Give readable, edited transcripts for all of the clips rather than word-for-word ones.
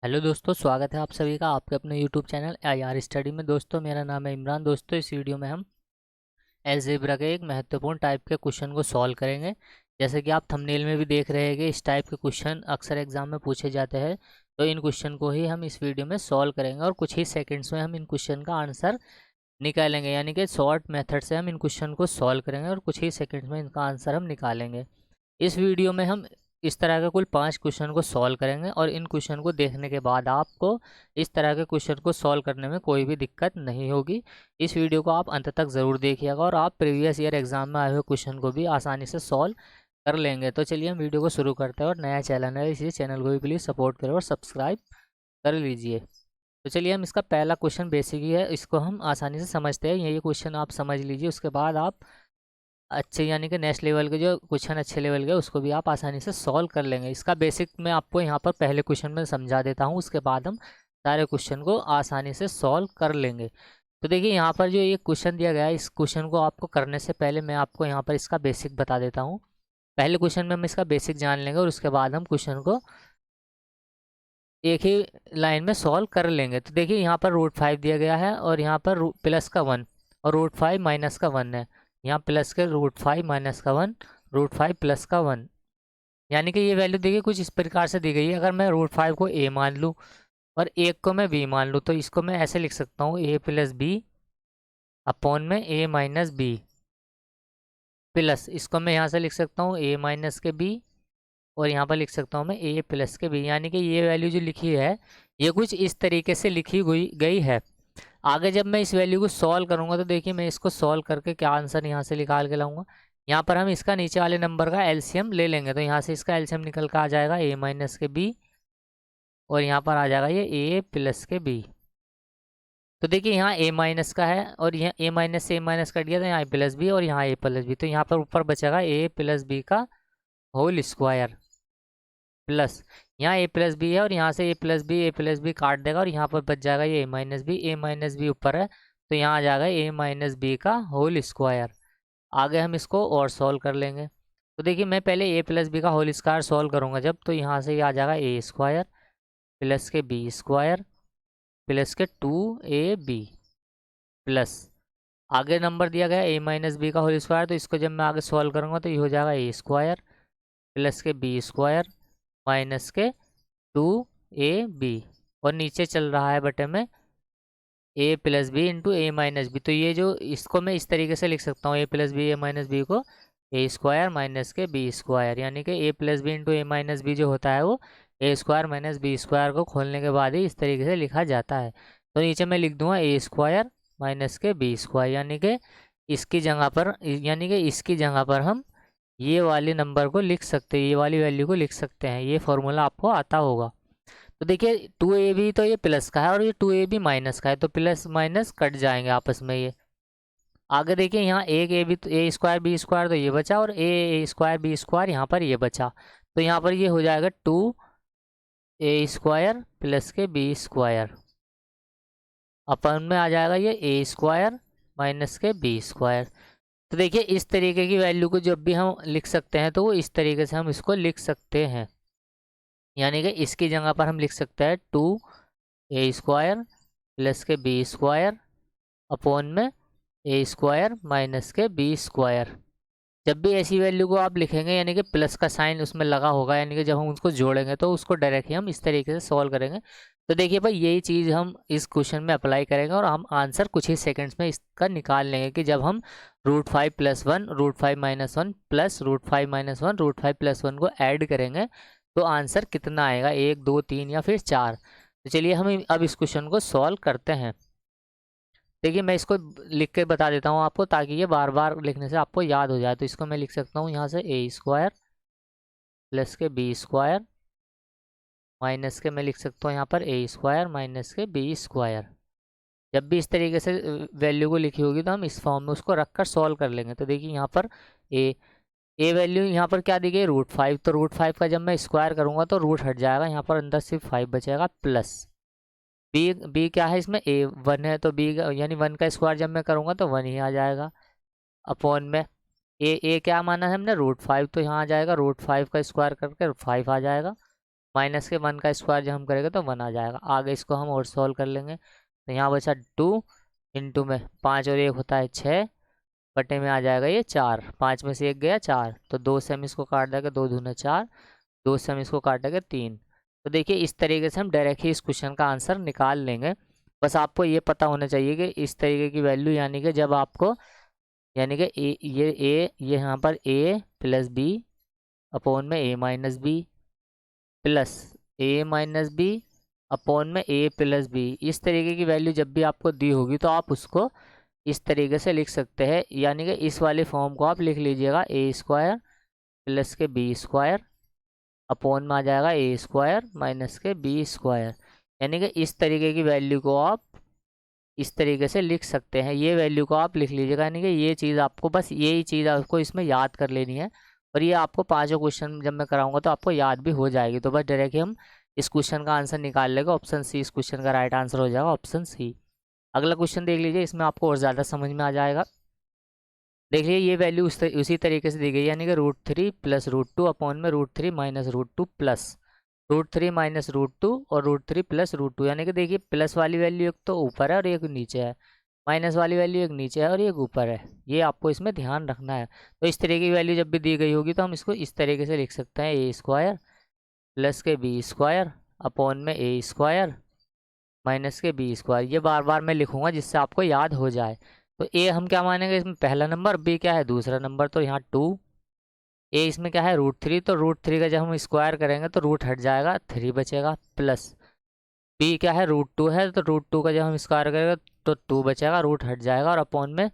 Hello दोस्तों, स्वागत है आप सभी का आपके अपने यूट्यूब चैनल आईआर स्टडी में। दोस्तों मेरा नाम है इमरान। दोस्तों इस वीडियो में हम अलजेब्रा के एक महत्वपूर्ण टाइप के क्वेश्चन को सॉल्व करेंगे। जैसे कि आप थंबनेल में भी देख रहे हैं कि इस टाइप के क्वेश्चन अक्सर एग्जाम में पूछे जाते हैं, तो इन क्वेश्चन को ही हम इस वीडियो में सॉल्व करेंगे और कुछ ही सेकेंड्स में हम इन क्वेश्चन का आंसर निकालेंगे। यानी कि शॉर्ट मेथड से हम इन क्वेश्चन को सॉल्व करेंगे और कुछ ही सेकेंड्स में इनका आंसर हम निकालेंगे। इस वीडियो में हम इस तरह के कुल 5 क्वेश्चन को सॉल्व करेंगे और इन क्वेश्चन को देखने के बाद आपको इस तरह के क्वेश्चन को सॉल्व करने में कोई भी दिक्कत नहीं होगी। इस वीडियो को आप अंत तक ज़रूर देखिएगा और आप प्रीवियस ईयर एग्जाम में आए हुए क्वेश्चन को भी आसानी से सॉल्व कर लेंगे। तो चलिए हम वीडियो को शुरू करते हैं। और नया चैनल है इसलिए चैनल को भी प्लीज़ सपोर्ट करें और सब्सक्राइब कर लीजिए। तो चलिए हम इसका पहला क्वेश्चन बेसिक ही है, इसको हम आसानी से समझते हैं। ये क्वेश्चन आप समझ लीजिए, उसके बाद आप अच्छे यानी कि नेक्स्ट लेवल के जो क्वेश्चन अच्छे लेवल के उसको भी आप आसानी से सॉल्व कर लेंगे। इसका बेसिक मैं आपको यहाँ पर पहले क्वेश्चन में समझा देता हूँ, उसके बाद हम सारे क्वेश्चन को आसानी से सॉल्व कर लेंगे। तो देखिए यहाँ पर जो ये क्वेश्चन दिया गया है, इस क्वेश्चन को आपको करने से पहले मैं आपको यहाँ पर इसका बेसिक बता देता हूँ। पहले क्वेश्चन में हम इसका बेसिक जान लेंगे और उसके बाद हम क्वेश्चन को एक ही लाइन में सॉल्व कर लेंगे। तो देखिए यहाँ पर √5 दिया गया है और यहाँ पर प्लस का 1 और √5 माइनस का 1 है। यहाँ प्लस के √5 माइनस का 1, √5 प्लस का 1, यानी कि ये वैल्यू देखिए कुछ इस प्रकार से दी गई है। अगर मैं √5 को a मान लूँ और 1 को मैं b मान लूँ, तो इसको मैं ऐसे लिख सकता हूँ a प्लस बी अपॉन में a माइनस बी, प्लस इसको मैं यहाँ से लिख सकता हूँ a माइनस के b और यहाँ पर लिख सकता हूँ मैं a प्लस के b। यानी कि ये वैल्यू जो लिखी है ये कुछ इस तरीके से लिखी गई है। आगे जब मैं इस वैल्यू को सॉल्व करूँगा तो देखिए मैं इसको सॉल्व करके क्या आंसर यहाँ से निकाल के लाऊंगा। यहाँ पर हम इसका नीचे वाले नंबर का एलसीएम ले लेंगे, तो यहाँ से इसका एलसीएम निकल कर आ जाएगा a माइनस के b और यहाँ पर आ जाएगा ये a प्लस के b। तो देखिए यहाँ a माइनस का है और यहाँ a माइनस से a माइनस कट गया, तो यहाँ a प्लस बी और यहाँ a प्लस बी, तो यहाँ पर ऊपर बचेगा a प्लस बी का होल स्क्वायर प्लस यहाँ a प्लस बी है और यहाँ से a प्लस बी काट देगा और यहाँ पर बच जाएगा ये a माइनस बी ऊपर है, तो यहाँ आ जाएगा a माइनस बी का होल स्क्वायर। आगे हम इसको और सॉल्व कर लेंगे। तो देखिए मैं पहले a प्लस बी का होल स्क्वायर सॉल्व करूँगा जब, तो यहाँ से ये आ जाएगा a स्क्वायर प्लस के b स्क्वायर प्लस के 2ab प्लस आगे नंबर दिया गया a माइनस बी का होल स्क्वायर, तो इसको जब मैं आगे सॉल्व करूँगा तो ये हो जाएगा a स्क्वायर प्लस के b स्क्वायर माइनस के 2ab और नीचे चल रहा है बटे में a plus B into A minus B. तो ये जो इसको मैं इस तरीके से लिख सकता हूँ a plus B A minus B को a स्क्वायर माइनस के b स्क्वायर, यानी कि a plus B into A minus B जो होता है वो a square minus B square को खोलने के बाद ही इस तरीके से लिखा जाता है। तो नीचे मैं लिख दूंगा a स्क्वायर माइनस के b स्क्वायर, यानी कि इसकी जगह पर हम ये वाले नंबर को लिख सकते हैं, ये वाली वैल्यू को लिख सकते हैं। ये फॉर्मूला आपको आता होगा। तो देखिए 2ab तो ये प्लस का है और ये 2ab माइनस का है, तो प्लस माइनस कट जाएंगे आपस में। ये आगे देखिए यहाँ एक ए बी तो ए स्क्वायर बी स्क्वायर तो ये बचा और ए स्क्वायर बी स्क्वायर यहाँ पर ये बचा, तो यहाँ पर ये हो जाएगा 2a स्क्वायर प्लस के b स्क्वायर अपन में आ जाएगा ये a स्क्वायर माइनस के b स्क्वायर। तो देखिए इस तरीके की वैल्यू को जब भी हम लिख सकते हैं तो वो इस तरीके से हम इसको लिख सकते हैं, यानी कि इसकी जगह पर हम लिख सकते हैं 2a स्क्वायर प्लस के b स्क्वायर अपॉन में a स्क्वायर माइनस के b स्क्वायर। जब भी ऐसी वैल्यू को आप लिखेंगे यानी कि प्लस का साइन उसमें लगा होगा, यानी कि जब हम उसको जोड़ेंगे तो उसको डायरेक्टली हम इस तरीके से सॉल्व करेंगे। तो देखिए भाई यही चीज़ हम इस क्वेश्चन में अप्लाई करेंगे और हम आंसर कुछ ही सेकंड्स में इसका निकाल लेंगे कि जब हम √5 plus 1 √5 minus 1 plus √5 minus 1 √5 plus 1 को ऐड करेंगे तो आंसर कितना आएगा, 1 2 3 या फिर 4। तो चलिए हम अब इस क्वेश्चन को सॉल्व करते हैं। देखिए मैं इसको लिख के बता देता हूँ आपको ताकि ये बार बार लिखने से आपको याद हो जाए। तो इसको मैं लिख सकता हूँ यहाँ से a स्क्वायर प्लस के b स्क्वायर माइनस के मैं लिख सकता हूँ यहाँ पर a स्क्वायर माइनस के b स्क्वायर। जब भी इस तरीके से वैल्यू को लिखी होगी तो हम इस फॉर्म में उसको रख कर सॉल्व कर लेंगे। तो देखिए यहाँ पर a वैल्यू यहाँ पर क्या दी गई √5, तो √5 का जब मैं स्क्वायर करूँगा तो रूट हट जाएगा, यहाँ पर अंदर सिर्फ 5 बचेगा प्लस बी क्या है इसमें a 1 है, तो b यानी 1 का स्क्वायर जब मैं करूँगा तो 1 ही आ जाएगा अपॉन में ए क्या माना है हमने √5, तो यहाँ आ जाएगा √5 का स्क्वायर करके 5 आ जाएगा माइनस के 1 का स्क्वायर जब हम करेंगे तो 1 आ जाएगा। आगे इसको हम और सॉल्व कर लेंगे। तो यहाँ बचा 2 इंटू में 5 और 1 होता है 6 बटे में आ जाएगा ये 4। 5 में से 1 गया 4, तो 2 से हम इसको काट देंगे, 2 दूना 4, 2 से हम इसको काटेंगे 3। तो देखिए इस तरीके से हम डायरेक्ट ही इस क्वेश्चन का आंसर निकाल लेंगे। बस आपको ये पता होना चाहिए कि इस तरीके की वैल्यू, यानी कि जब आपको, यानी कि ये यहाँ पर a प्लस बी अपॉन में a minus B plus a minus B upon में a प्लस बी, इस तरीके की वैल्यू जब भी आपको दी होगी तो आप उसको इस तरीके से लिख सकते हैं। यानी कि इस वाले फॉर्म को आप लिख लीजिएगा a स्क्वायर प्लस के b स्क्वायर अपॉन में आ जाएगा a स्क्वायर माइनस के b स्क्वायर। यानी कि इस तरीके की वैल्यू को आप इस तरीके से लिख सकते हैं। ये वैल्यू को आप लिख लीजिएगा, यानी कि ये चीज़ आपको, बस यही चीज़ आपको इसमें याद कर लेनी है। और ये आपको पांचों क्वेश्चन जब मैं कराऊंगा तो आपको याद भी हो जाएगी। तो बस डायरेक्ट हम इस क्वेश्चन का आंसर निकाल लेगा। ऑप्शन सी इस क्वेश्चन का राइट आंसर हो जाएगा, ऑप्शन सी। अगला क्वेश्चन देख लीजिए, इसमें आपको और ज़्यादा समझ में आ जाएगा। देख लीजिए ये वैल्यू उसी तरीके से दी गई, यानी कि √3 प्लस √2 अपॉन में √3 माइनस √2 प्लस √3 माइनस √2 और √3 प्लस √2। यानी कि देखिए प्लस वाली वैल्यू एक तो ऊपर है और एक नीचे है, माइनस वाली वैल्यू एक नीचे है और एक ऊपर है। ये आपको इसमें ध्यान रखना है। तो इस तरीके की वैल्यू जब भी दी गई होगी तो हम इसको इस तरीके से लिख सकते हैं, a स्क्वायर प्लस के b स्क्वायर अपॉन में a स्क्वायर माइनस के b स्क्वायर। ये बार बार मैं लिखूंगा जिससे आपको याद हो जाए। तो a हम क्या मानेंगे इसमें, पहला नंबर, b क्या है दूसरा नंबर, तो यहाँ 2, a इसमें क्या है √3, तो √3 का जब हम स्क्वायर करेंगे तो रूट हट जाएगा, 3 बचेगा, प्लस b क्या है √2 है, तो √2 का जब हम स्क्वायर करेंगे तो 2 बचेगा, रूट हट जाएगा, और अपॉन में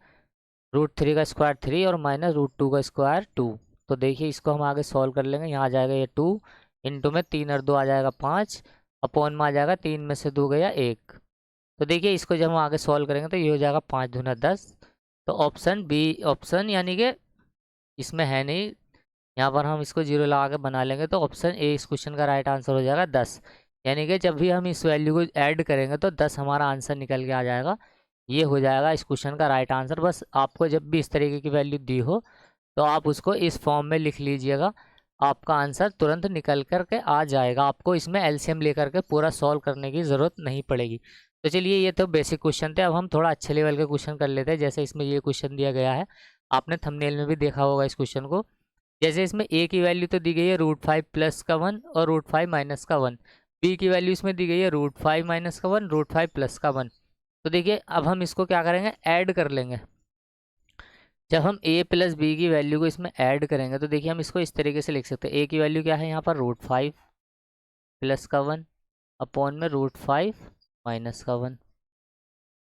√3 का स्क्वायर 3 और माइनस √2 का स्क्वायर 2। तो देखिए इसको हम आगे सॉल्व कर लेंगे। यहाँ आ जाएगा ये 2 इंटू में 3 और 2 आ जाएगा 5 अपॉन में आ जाएगा 3 में से 2 गया 1। तो देखिए इसको जब हम आगे सॉल्व करेंगे तो ये हो जाएगा 5 दूना 10। तो ऑप्शन बी, ऑप्शन यानी कि इसमें है नहीं, यहाँ पर हम इसको जीरो लगा के बना लेंगे, तो ऑप्शन ए इस क्वेश्चन का राइट आंसर हो जाएगा 10। यानी कि जब भी हम इस वैल्यू को ऐड करेंगे तो 10 हमारा आंसर निकल के आ जाएगा। ये हो जाएगा इस क्वेश्चन का राइट आंसर। बस आपको जब भी इस तरीके की वैल्यू दी हो तो आप उसको इस फॉर्म में लिख लीजिएगा, आपका आंसर तुरंत निकल कर के आ जाएगा। आपको इसमें एलसीएम लेकर के पूरा सॉल्व करने की ज़रूरत नहीं पड़ेगी। तो चलिए ये तो बेसिक क्वेश्चन थे, अब हम थोड़ा अच्छे लेवल के क्वेश्चन कर लेते हैं। जैसे इसमें ये क्वेश्चन दिया गया है, आपने थंबनेल में भी देखा होगा इस क्वेश्चन को। जैसे इसमें a की वैल्यू तो दी गई है √5 प्लस का 1 और √5 माइनस का 1, b की वैल्यू इसमें दी गई है √5 माइनस का 1, √5 प्लस का 1। तो देखिए अब हम इसको क्या करेंगे, ऐड कर लेंगे। जब हम a प्लस बी की वैल्यू को इसमें ऐड करेंगे तो देखिए हम इसको इस तरीके से लिख सकते हैं। a की वैल्यू क्या है यहाँ पर √5 प्लस का 1 अपॉन में √5 माइनस का 1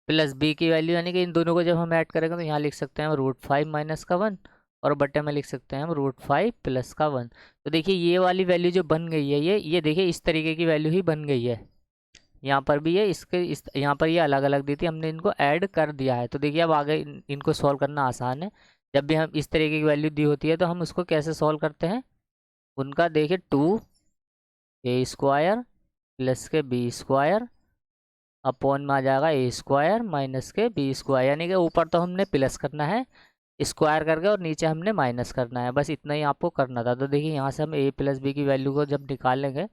प्लस b की वैल्यू, यानी कि इन दोनों को जब हम ऐड करेंगे तो यहाँ लिख सकते हैं हम √5 माइनस का 1 और बटे में लिख सकते हैं हम √5 प्लस का 1। तो देखिए ये वाली वैल्यू जो बन गई है, ये देखिए इस तरीके की वैल्यू ही बन गई है। यहाँ पर भी ये यहाँ पर ये अलग अलग दी थी, हमने इनको ऐड कर दिया है। तो देखिए अब आगे इनको सॉल्व करना आसान है। जब भी हम इस तरीके की वैल्यू दी होती है तो हम उसको कैसे सॉल्व करते हैं, उनका देखिए 2a स्क्वायर प्लस के b स्क्वायर अपॉन में आ जाएगा a स्क्वायर माइनस के b स्क्वायर। यानी कि ऊपर तो हमने प्लस करना है स्क्वायर करके और नीचे हमने माइनस करना है, बस इतना ही आपको करना था। तो देखिए यहाँ से हम a प्लस बी की वैल्यू को जब निकाल लेंगे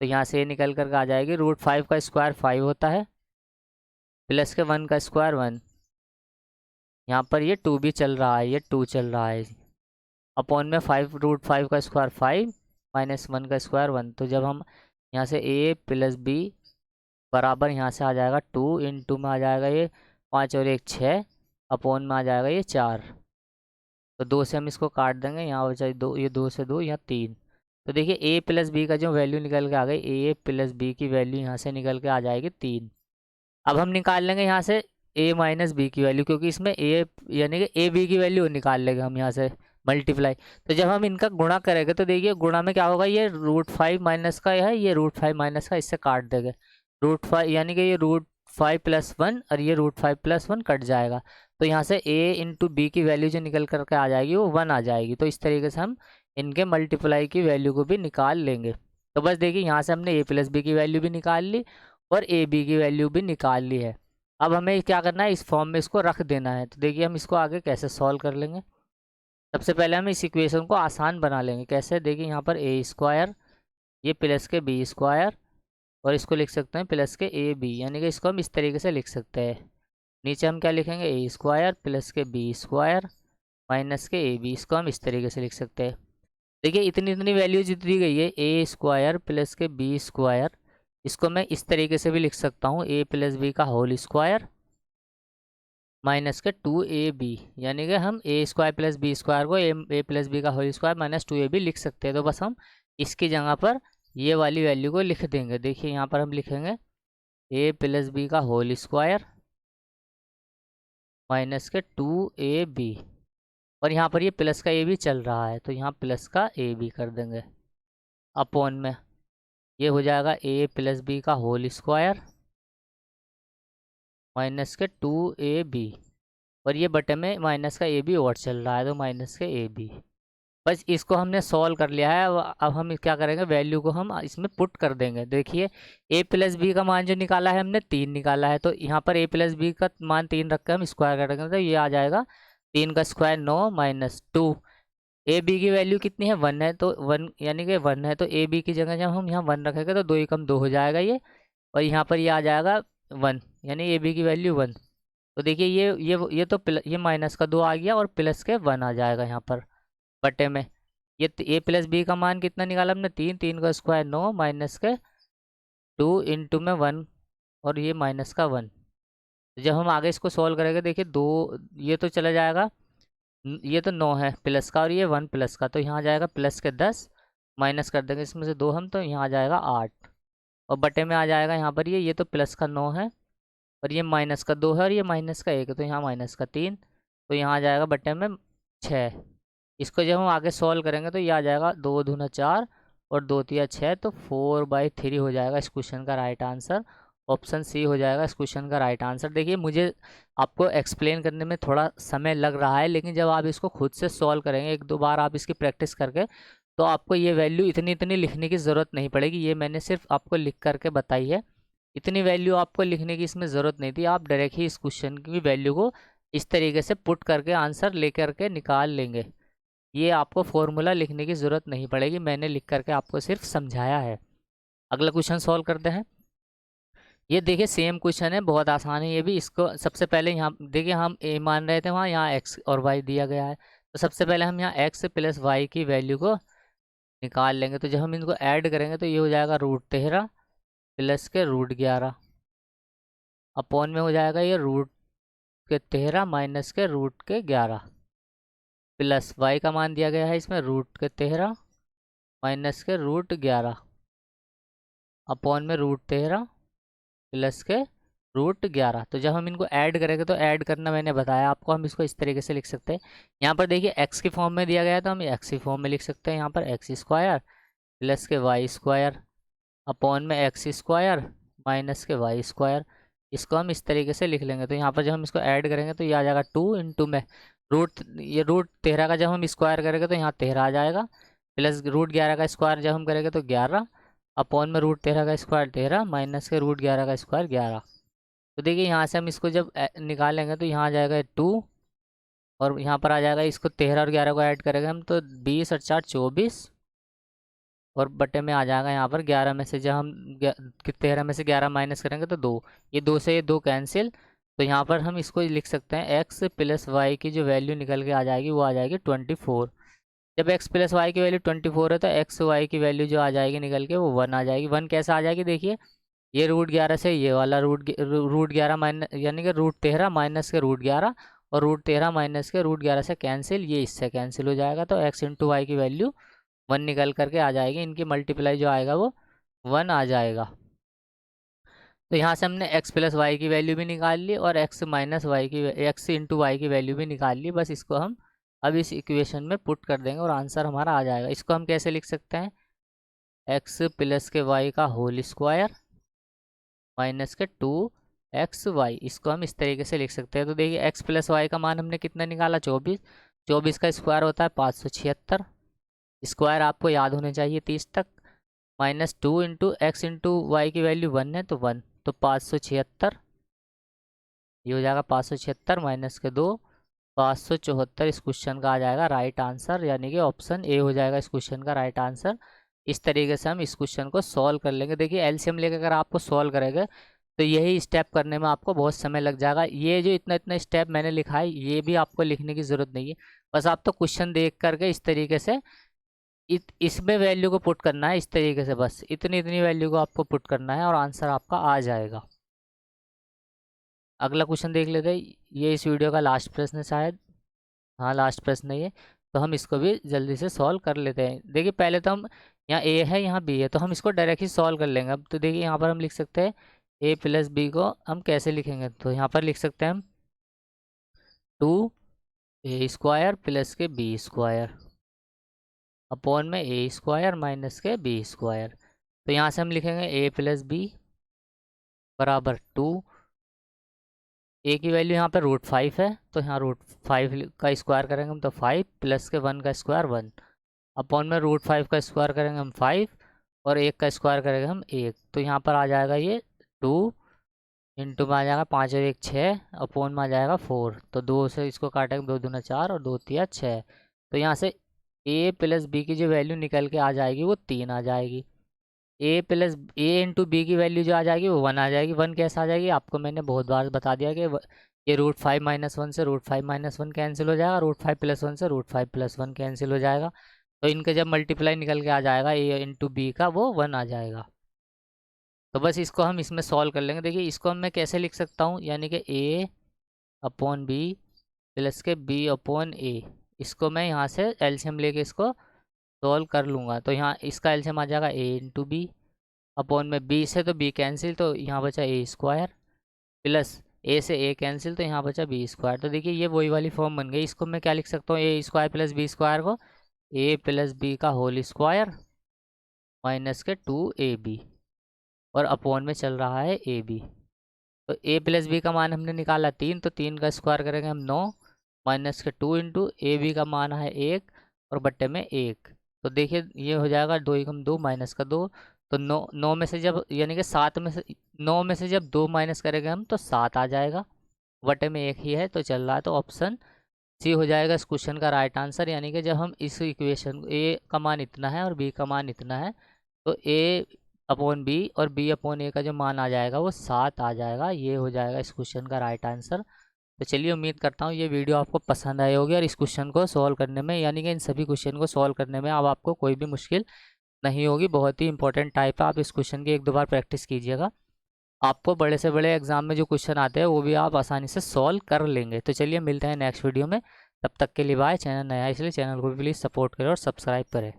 तो यहाँ से ये निकल करके आ जाएगी, √5 का स्क्वायर 5 होता है प्लस के 1 का स्क्वायर 1। यहाँ पर ये 2 भी चल रहा है, ये 2 चल रहा है, अपॉन में 5 √5 का स्क्वायर 5 माइनस 1 का स्क्वायर 1। तो जब हम यहाँ से a प्लस बी बराबर यहाँ से आ जाएगा 2 इंटू में आ जाएगा ये 5 और 1 6 अपॉन में आ जाएगा ये 4। तो 2 से हम इसको काट देंगे, यहाँ बचा 2, ये 2 से 2 यहाँ 3। तो देखिए a प्लस बी का जो वैल्यू निकल के आ गई, a प्लस बी की वैल्यू यहाँ से निकल के आ जाएगी 3। अब हम निकाल लेंगे यहाँ से a माइनस बी की वैल्यू, क्योंकि इसमें a यानी कि a b की वैल्यू निकाल लेंगे हम यहाँ से मल्टीप्लाई। तो जब हम इनका गुणा करेंगे तो देखिए गुणा में क्या होगा, ये √5 माइनस का है, ये √5 माइनस का, इससे काट देंगे √5, यानी कि ये √5 प्लस 1 और ये √5 प्लस 1 कट जाएगा। तो यहाँ से a इंटू बी की वैल्यू जो निकल करके आ जाएगी वो 1 आ जाएगी। तो इस तरीके से हम इनके मल्टीप्लाई की वैल्यू को भी निकाल लेंगे। तो बस देखिए यहाँ से हमने a प्लस बी की वैल्यू भी निकाल ली और a b की वैल्यू भी निकाल ली है। अब हमें क्या करना है, इस फॉर्म में इसको रख देना है। तो देखिए हम इसको आगे कैसे सॉल्व कर लेंगे। सबसे पहले हम इस इक्वेशन को आसान बना लेंगे। कैसे, देखिए यहाँ पर a स्क्वायर ये प्लस के बी स्क्वायर, और इसको लिख सकते हैं प्लस के ए बी, यानी कि इसको हम इस तरीके से लिख सकते हैं। नीचे हम क्या लिखेंगे, ए स्क्वायर प्लस के बी स्क्वायर माइनस के ए बी, इसको हम इस तरीके से लिख सकते हैं। देखिए इतनी इतनी वैल्यू जितनी दी गई है, ए स्क्वायर प्लस के बी स्क्वायर, इसको मैं इस तरीके से भी लिख सकता हूँ, ए प्लस बी का होल स्क्वायर माइनस के 2ab, यानी कि हम ए स्क्वायर प्लस बी स्क्वायर को ए प्लस बी का होल स्क्वायर माइनस 2ab लिख सकते हैं। तो बस हम इसकी जगह पर ये वाली वैल्यू को लिख देंगे। देखिए यहाँ पर हम लिखेंगे ए प्लस बी का होल स्क्वायर माइनस के 2ab, और यहाँ पर ये प्लस का ए भी चल रहा है तो यहाँ प्लस का ए भी कर देंगे अपॉन में, ये हो जाएगा ए प्लस बी का होल स्क्वायर माइनस के 2ab, और ये बटे में माइनस का ए बी और चल रहा है तो माइनस के ए बी। बस इसको हमने सॉल्व कर लिया है। अब हम क्या करेंगे, वैल्यू को हम इसमें पुट कर देंगे। देखिए ए प्लस बी का मान जो निकाला है हमने 3 निकाला है, तो यहाँ पर ए प्लस बी का मान 3 रख कर हम स्क्वायर करेंगे तो ये आ जाएगा 3 का स्क्वायर 9 माइनस 2। ए बी की वैल्यू कितनी है, 1 है, तो 1 यानी कि 1 है, तो ए बी की जगह जब हम यहाँ 1 रखेंगे तो 2 ही कम 2 हो जाएगा ये, और यहाँ पर ये आ जाएगा 1, यानी ए बी की वैल्यू 1। तो देखिए ये तो ये माइनस का 2 आ गया और प्लस के 1 आ जाएगा यहाँ पर बटे में। ये ए प्लस बी का मान कितना निकाला हमने, 3, 3 का स्क्वायर 9 माइनस के 2 इंटू में 1, और ये माइनस का 1। जब हम आगे इसको सॉल्व करेंगे देखिए 2 ये तो चला जाएगा, ये तो 9 है प्लस का और ये 1 प्लस का, तो यहाँ आ जाएगा प्लस के 10, माइनस कर देंगे इसमें से 2 हम, तो यहाँ आ जाएगा 8, और बटे में आ जाएगा यहाँ पर ये तो प्लस का 9 है और ये माइनस का 2 है और ये माइनस का 1 है, तो यहाँ माइनस का 3, तो यहाँ आ जाएगा बटे में 6। इसको जब हम आगे सॉल्व करेंगे तो ये आ जाएगा 2 दूना 4 और 2 तिया 6, तो 4/3 हो जाएगा इस क्वेश्चन का राइट आंसर। ऑप्शन सी हो जाएगा इस क्वेश्चन का राइट आंसर। देखिए मुझे आपको एक्सप्लेन करने में थोड़ा समय लग रहा है, लेकिन जब आप इसको खुद से सॉल्व करेंगे, एक दो बार आप इसकी प्रैक्टिस करके, तो आपको ये वैल्यू इतनी इतनी लिखने की ज़रूरत नहीं पड़ेगी। ये मैंने सिर्फ आपको लिख करके बताई है, इतनी वैल्यू आपको लिखने की इसमें ज़रूरत नहीं थी। आप डायरेक्ट ही इस क्वेश्चन की वैल्यू को इस तरीके से पुट करके आंसर ले करके निकाल लेंगे। ये आपको फॉर्मूला लिखने की ज़रूरत नहीं पड़ेगी, मैंने लिख करके आपको सिर्फ समझाया है। अगला क्वेश्चन सॉल्व करते हैं। ये देखिए सेम क्वेश्चन है, बहुत आसान है ये भी। इसको सबसे पहले यहाँ देखिए हम ए मान रहे थे, वहाँ यहाँ एक्स और वाई दिया गया है, तो सबसे पहले हम यहाँ एक्स प्लस वाई की वैल्यू को निकाल लेंगे। तो जब हम इनको ऐड करेंगे तो ये हो जाएगा √13 प्लस के √11 अपॉन में हो जाएगा ये √13 माइनस के √11 प्लस वाई का मान दिया गया है इसमें √13 माइनस के √11 अपॉन में √13 प्लस के √11। तो जब हम इनको ऐड करेंगे तो ऐड करना मैंने बताया आपको, हम इसको इस तरीके से लिख सकते हैं। यहाँ पर देखिए एक्स की फॉर्म में दिया गया है तो हम एक्स की फॉर्म में लिख सकते हैं। यहाँ पर एक्स स्क्वायर प्लस के वाई स्क्वायर अपॉन में एक्स स्क्वायर माइनस के वाई स्क्वायर, इसको हम इस तरीके से लिख लेंगे। तो यहाँ पर जब हम इसको ऐड करेंगे तो ये आ जाएगा 2 इंटू में ये √13 का जब हम स्क्वायर करेंगे तो यहाँ 13 आ जाएगा, प्लस √11 का स्क्वायर जब हम करेंगे तो 11 अपॉन में √13 का स्क्वायर 13 माइनस के √11 का स्क्वायर 11। तो देखिए यहाँ से हम इसको जब निकालेंगे तो यहाँ आ जाएगा 2, और यहाँ पर आ जाएगा, इसको 13 और 11 को ऐड करेंगे हम तो 20 और 4 24, और बटे में आ जाएगा यहाँ पर 11 में से जब हम 13 में से 11 माइनस करेंगे तो 2, ये 2 से ये 2 कैंसिल, तो यहाँ पर हम इसको लिख सकते हैं एक्स प्लस वाई की जो वैल्यू निकल के आ जाएगी वो आ जाएगी 24। जब x प्लस वाई की वैल्यू 24 है तो एक्स वाई की वैल्यू जो आ जाएगी निकल के वो 1 आ जाएगी। 1 कैसे आ जाएगी, देखिए ये √11 से ये वाला √11 माइनस, यानी कि √13 माइनस के √11 और √13 माइनस के √11 से कैंसिल, ये इससे कैंसिल हो जाएगा, तो x इंटू वाई की वैल्यू 1 निकल करके आ जाएगी। इनकी मल्टीप्लाई जो आएगा वो 1 आ जाएगा। तो यहाँ से हमने x प्लस वाई की वैल्यू भी निकाल ली और x माइनस वाई की x इंटू वाई की वैल्यू भी निकाल ली। बस इसको हम अब इस इक्वेशन में पुट कर देंगे और आंसर हमारा आ जाएगा। इसको हम कैसे लिख सकते हैं, x प्लस के y का होल स्क्वायर माइनस के 2xy, इसको हम इस तरीके से लिख सकते हैं। तो देखिए x प्लस वाई का मान हमने कितना निकाला 24, 24 का स्क्वायर होता है 576, स्क्वायर आपको याद होने चाहिए 30 तक, minus 2 into X into Y की वैल्यू 1 है तो 1, तो 576 ये हो जाएगा 576 माइनस के 2 574 इस क्वेश्चन का आ जाएगा राइट आंसर, यानी कि ऑप्शन ए हो जाएगा इस क्वेश्चन का राइट आंसर। इस तरीके से हम इस क्वेश्चन को सॉल्व कर लेंगे। देखिए एलसीएम लेकर अगर आपको सॉल्व करेंगे तो यही स्टेप करने में आपको बहुत समय लग जाएगा। ये जो इतना इतना स्टेप मैंने लिखा है ये भी आपको लिखने की ज़रूरत नहीं है, बस आप तो क्वेश्चन देख करके इस तरीके से इसमें वैल्यू को पुट करना है, इस तरीके से बस इतनी इतनी वैल्यू को आपको पुट करना है और आंसर आपका आ जाएगा। अगला क्वेश्चन देख लेते हैं। ये इस वीडियो का लास्ट प्रश्न है शायद, हाँ लास्ट प्रश्न है ये, तो हम इसको भी जल्दी से सॉल्व कर लेते हैं। देखिए पहले तो हम यहाँ ए है यहाँ बी है, तो हम इसको डायरेक्ट ही सॉल्व कर लेंगे। अब तो देखिए यहाँ पर हम लिख सकते हैं ए प्लस बी को हम कैसे लिखेंगे, तो यहाँ पर लिख सकते हैं हम 2a² प्लस के b² अपॉन में a² माइनस के b²। तो यहाँ से हम लिखेंगे a प्लस बी बराबर 2, ए की वैल्यू यहाँ पर √5 है, तो यहाँ √5 का स्क्वायर करेंगे हम तो 5 प्लस के 1 का स्क्वायर 1 अपॉन में √5 का स्क्वायर करेंगे हम 5 और 1 का स्क्वायर करेंगे हम 1। तो यहाँ पर आ जाएगा ये 2 इंटू में आ जाएगा 5 और 1 6 अपॉन में आ जाएगा 4। तो 2 से इसको काटेंगे 2 दूना 4 और 2 तिया 6। तो यहाँ से a प्लस बी की जो वैल्यू निकल के आ जाएगी वो 3 आ जाएगी। a इंटू बी की वैल्यू जो आ जाएगी वो 1 आ जाएगी। 1 कैसे आ जाएगी आपको मैंने बहुत बार बता दिया कि ये √5 माइनस 1 से √5 माइनस 1 कैंसिल हो जाएगा, √5 प्लस 1 से √5 प्लस 1 कैंसिल हो जाएगा। तो इनके जब मल्टीप्लाई निकल के आ जाएगा a इंटू बी का वो 1 आ जाएगा। तो बस इसको हम इसमें सॉल्व कर लेंगे। देखिए इसको हम मैं कैसे लिख सकता हूँ, यानी कि a अपॉन बी प्लस के b अपॉन a, इसको मैं यहाँ से एलसीएम लेके इसको सॉल्व कर लूँगा। तो यहाँ इसका एलसीएम आ जाएगा a इंटू बी अपॉन में b से तो b कैंसिल, तो यहाँ बचा a² प्लस a से a कैंसिल, तो यहाँ बचा b²। तो देखिए ये वही वाली फॉर्म बन गई। इसको मैं क्या लिख सकता हूँ, a² प्लस b² को a प्लस बी का होल स्क्वायर माइनस के 2ab और अपॉन में चल रहा है ab। तो a प्लस बी का मान हमने निकाला 3, तो 3 का स्क्वायर करेंगे हम 9 माइनस के 2 इंटू ए बी का मान है 1 और बट्टे में 1। तो देखिए ये हो जाएगा 2 एकम 2 माइनस का 2, तो 9 में से जब यानी कि 7 में से 9 में से जब 2 माइनस करेंगे हम तो 7 आ जाएगा, बटे में 1 ही है तो चल रहा है। तो ऑप्शन सी हो जाएगा इस क्वेश्चन का राइट आंसर। यानी कि जब हम इस इक्वेशन ए का मान इतना है और बी का मान इतना है तो ए अपॉन बी और बी अपॉन ए का जो मान आ जाएगा वो 7 आ जाएगा। ये हो जाएगा इस क्वेश्चन का राइट आंसर। तो चलिए उम्मीद करता हूँ ये वीडियो आपको पसंद आई होगी और इस क्वेश्चन को सॉल्व करने में, यानी कि इन सभी क्वेश्चन को सॉल्व करने में अब आपको कोई भी मुश्किल नहीं होगी। बहुत ही इंपॉर्टेंट टाइप है, आप इस क्वेश्चन की 1-2 बार प्रैक्टिस कीजिएगा, आपको बड़े से बड़े एग्जाम में जो क्वेश्चन आते हैं वो भी आप आसानी से सॉल्व कर लेंगे। तो चलिए मिलते हैं नेक्स्ट वीडियो में, तब तक के लिए बाय। चैनल नया है इसलिए चैनल को भी प्लीज़ सपोर्ट करें और सब्सक्राइब करें।